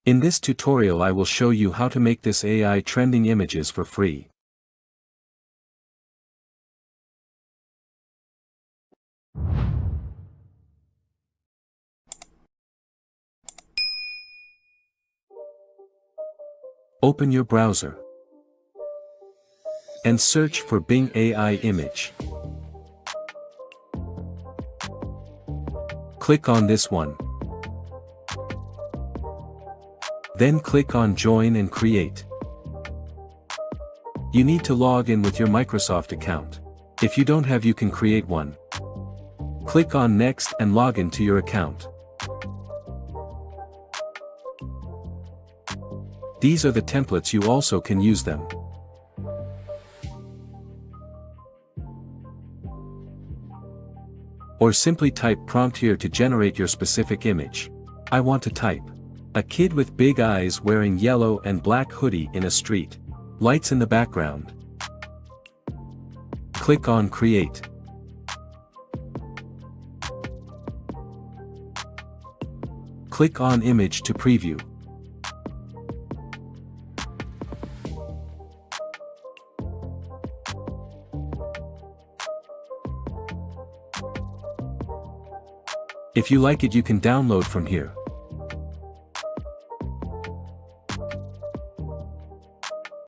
In this tutorial I will show you how to make this AI trending images for free. Open your browser and search for Bing AI image. Click on this one. Then click on Join and Create. You need to log in with your Microsoft account. If you don't have, you can create one. Click on Next and log into your account. These are the templates, you also can use them. Or simply type prompt here to generate your specific image. I want to type a kid with big eyes wearing yellow and black hoodie in a street. Lights in the background. Click on Create. Click on Image to preview. If you like it, you can download from here.